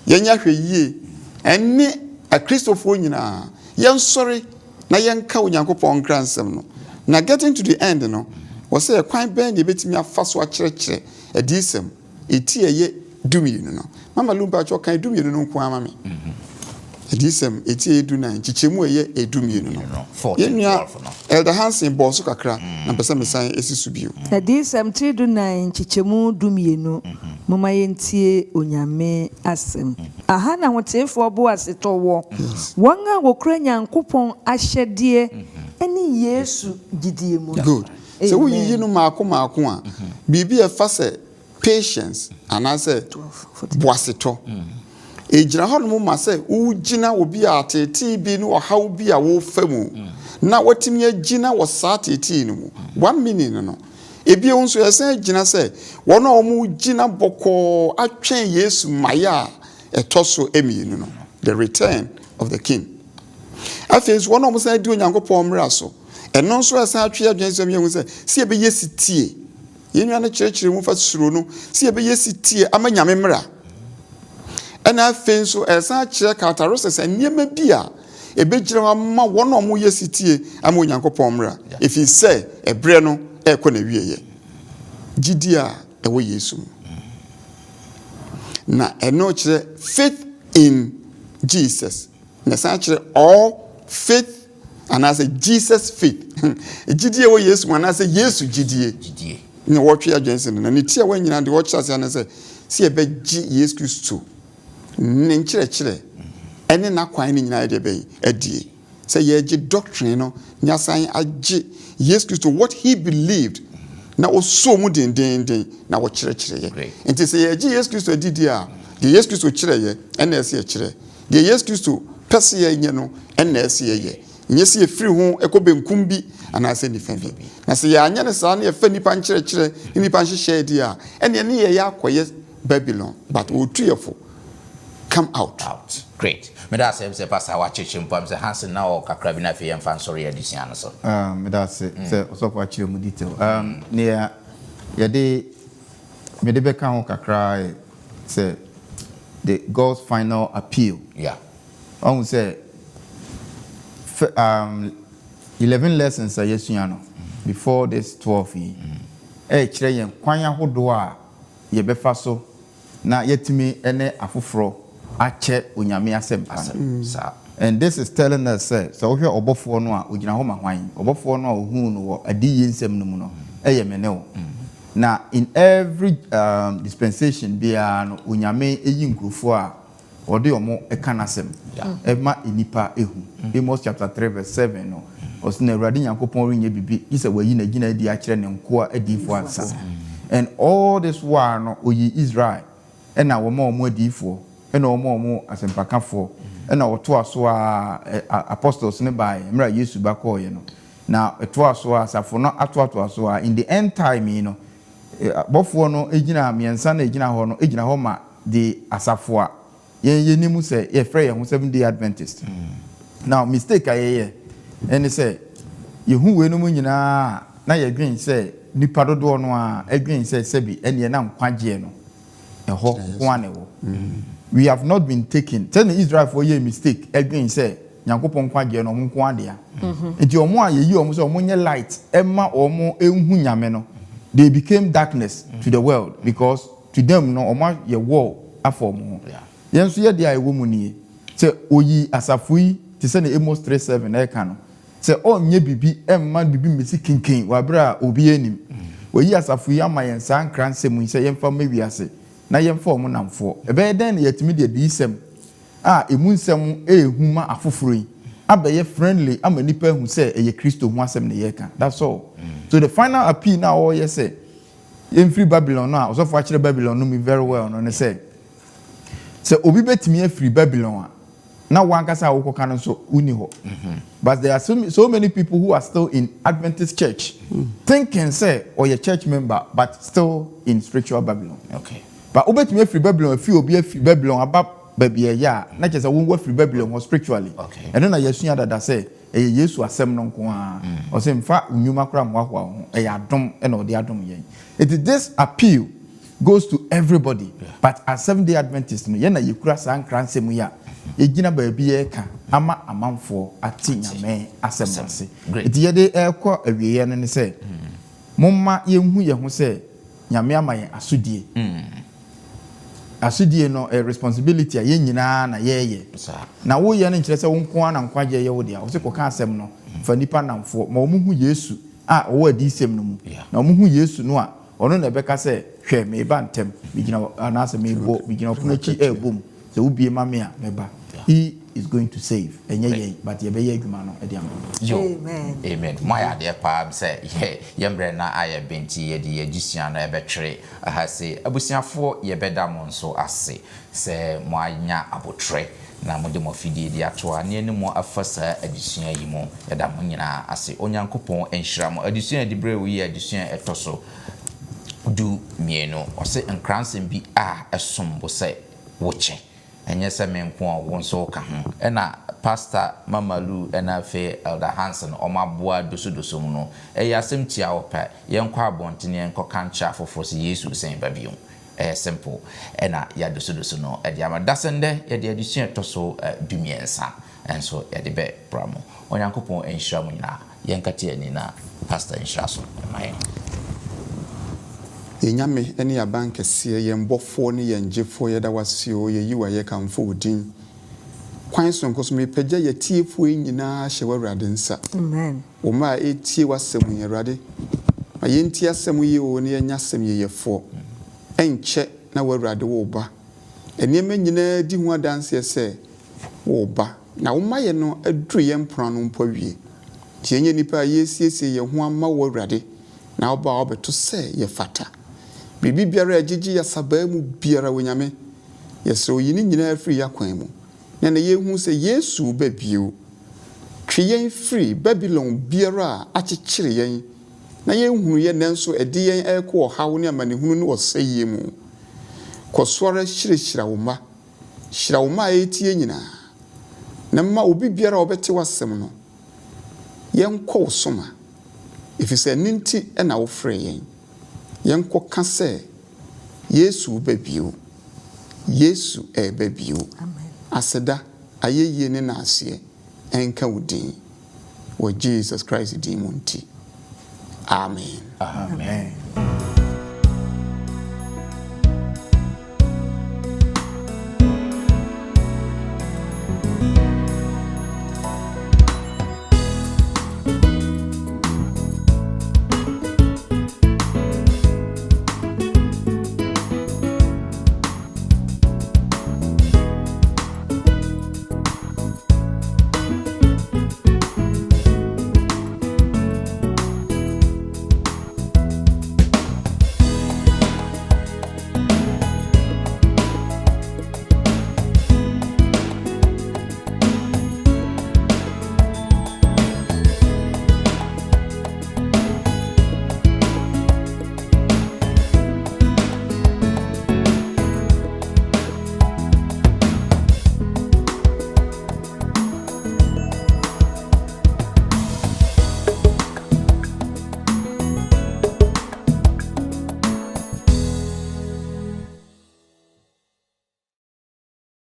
yɛn nya hwɛ yie ɛne akristofoɔ nyinaa yɛn sɔre na yɛn ka onyankopɔn kransɛm no na getting to the end no wɔsɛ ekwan bɛn de betimi afa so akyerɛkyerɛ adisɛm eti ɛyɛ dumienu no mama lumpa cho kan dumienu no nko ama me adisɛm eti ɛyɛ dunan kyikyɛmu ɛyɛ edumienu no yɛnua elder Hansen bɔ so kakra na pɛsɛ mesan esi so bio adisɛm 3:9 kyikyɛmu dumienu mama yɛntie onyame asɛm aha na hotefoɔ bo asetɔ wɔ wɔn a wɔkura nyankopɔn ahyɛdeɛ ɛne Yesu gidie mu good so wo yiyi no maako a bibi ɛfa sɛ patience anase boasetɔ ejira hɔ no ma sɛ ugina obi a tete bi no ɔhaw bi a wo famu na watimi agina wɔ saa tete no mu 1 minute no ebi nso yɛsɛ agina sɛ wɔn a wɔn gina bɔkɔ atwɛn Yesu maya ɛtɔ so emienu no the return of the king afei nso wɔn a wɔn sɛ di onyankopɔn mmra so ɛno nso ɛsɛ atwe adwene sɛ yɛn sɛ si ebe yesi tie yɛn nua no kyerɛkyerɛ mu fa suro no si ebe yesi tie ama nyame mmra ɛna afei nso ɛsɛ akyerɛ characteristics nneɛma bi a ebegyina ama wɔn a wɔn yesi tie ama onyankopɔn mmra efi sɛ ɛbrɛ no ɛkɔ na wieyɛ gidi a ɛwɔ Yesu mu na ɛno kyerɛ faith in Jesus na ɛsɛ akyerɛ all faith and as a Jesus faith gidie wo Yesu man as a Yesu gidie na wɔtwe adwense no na ne tia wan nyina de wɔkyerɛ ase na sɛ se ebe gi Yesu Kristo ne nkyerɛkyerɛ ɛne na kwan ne nyina de bɛyi adie sɛ yɛgye doctrine no nyasan agye Yesu Kristo what he believed na oso mu dendenden na wɔkyerɛkyerɛ yɛ nti sɛ yɛgye Yesu Kristo adidi a de Yesu Kristo kyerɛ yɛ ɛna ɛsɛ yɛkyerɛ de Yesu Kristo pɛsɛ yɛ nyɛ no ɛna ɛsɛ yɛ nyesi efiri ho ekobenkum bi anase nifa bi na se ya anya ne saa na efa nipa nkyerɛkyerɛ nipa nhyehyɛ di a ɛne ne yɛ yakɔyɛ Babylon but otuyefo come out great me da se pastor wa cheche mpam se Hansen na o kakra bi na fe yɛmfa nsɔre adisia no so me da se osofo akyerɛ mu detail ne ya yɛde me de bɛka ho kakra se the God's final appeal on say 11 lessons a yesuano before this 12 kyerɛ yɛn kwan ahodoɔ a yɛbɛfa so na yɛtumi ene afoforo akyɛ onyame asɛm sa and this is telling us say so wohwɛ ɔbɔfoɔ no a ogyina hɔ ma hwan ɔbɔfoɔ no a ohuu no wɔ adiye nsɛm no mu no ɛyɛ mene wo na in every dispensation bia no onyame eyi nkurofo a ɔde ɔmo ɛka nasɛm ɛma enipa ehu Amos chapter 3 verse 7 no ɔsɛ Awurade Nyankopɔn renye bibi isɛ wayi na gina di akyerɛ ne nkoa adifo ansa and all this while no oyi Israel ɛna wɔma ɔmo adifo ɛna ɔmo asempakafoɔ ɛna ɔto aso a apostles ne bae mra Yesu ba kɔɔyɛ no na ɛto aso a asafo no ato aso a in the end time you know bɔfoɔ no egyina miɛnsa na egyina hɔ no egyina hɔ ma de asafo a yenimu sɛ yɛfrɛ yɛn ho 7-day Adventist now mistake ayɛyɛ ɛne sɛ yehu we no mu nyinaa na yɛdwen sɛ nipa dodoɔ no a ɛdwen sɛ sɛbi ɛne na nkwagye no ɛhɔ ho ane wo we have not been taken tell the Israel for ye mistake ɛdwen sɛ Nyankopɔn nkwagye no nko adea enti ɔmo a yeyi ɔmo sɛ ɔmo nyɛ light ɛma ɔmo enhu nyame no they became darkness to the world because to them no ɔmo yɛ wall afɔ ɔmo yenso ye dia ewo mu nie se oyi asafo yi te se na Amos 3:7 e ka no se onye bibi emma bibi mesi kinkin wa bra obi anim oyi asafo yi ama yen san kransem se yemfa mawiase na yemfa omo namfo ebe den na yetimi de isem a emu nsem ehuma afoforo yi abeye friendly ama nipa hu say eye Kristo hu asem ne ye ka. That's all. So the final appeal now all you say in free Babylon now also for actually Babylon know me very well no say obi betimi free Babylon now one kasa wokoka no so uni ho. But there are so many people who are still in Adventist church thinking say or your church member but still in spiritual Babylon. Okay. But obetimi free Babylon if obi free Babylon about baby ya na chese wo free Babylon spiritually. Okay. And then yesu ada say Yesu asem no nko a o say mfa nnwuma kra mwa ho adom e na odi adom yen. It is this appeal goes to everybody. But as Seventh-day Adventists no ye na yekura san kransem ya egina baabi ye ka ama amanfo ati nyame asem se. It ye de ekọ awiye no ne say momma yenhu ye ho say nyame ama ye asodie. Asudie no a responsibility a yenyina na yeye na wo ye no nkire se wo nko na nkwaje ye wo dia wo se koka asem no fa nipa namfo ma omuhu Yesu a wo adi sem no mu na omuhu Yesu no a ono na beka se hwe me ba ntem bigina anase me bo bigina opunachi ebom se wo bie ma me a meba he is going to save enye ye but ye be ye adwuma no e dia amen my dear pa say ye mbre na aye benti ye di agusua na e betwere aha se abusuafo ye beda mo nso ase se mo anya abotre na mo de mo fidie di ato a ne mo afasa agusua yi mo ye da mo nyina ase onyankopon enhira mo agusua di bre wi agusua etoso du mienu o se nkransen bi a esombo se woche enye se menko a wonso ka ho ena pastor Mamalu ena fe Elder Hansen omaboa doso mu no eya asem tia opa yenkwa abontene yenko kancha foforo se Yesu sen babiom simple ena ya doso no e dia madasende ye dia adusua toso dumiensa enso ye de be bramo onyankopon enhira mu nyina yenkate ani na pastor enhira so mai Yenyame ene ya bankese yembofo ne yenjefo yeda wasio yeyiwa ye kamfo odin kwan so nkoso me pagya yetiefo nyina hye wawrade nsa amen o ma etie wasem yerade ma yenti asem yi o ne yenya asem yeyefo enche na wawrade wo ba enema nyina di hu adanse se wo ba na wo maye no aduru ye mpran no mpawie tienye nipa yesiesie ye ho ama wawrade na oba obeto se ye fata bibi biara agigi ya saba mu biara wonyame yeso yini nyina afiri yakwan mu na yehu se Yesu babio twiyen free Babylon biara akyekire yen na yehu ye nanso edi yen eko hawo ne amanehunu ne oseye mu kosore hyirehira wo ma etie nyina na ma obi biara obete wasem no yen kɔ soma ifise ninti na wo frɛ yen yenko ka se Yesu babio Yesu babio amen aseda ayeye ne na ase enka udin wo Jesus Christ di munti amen amen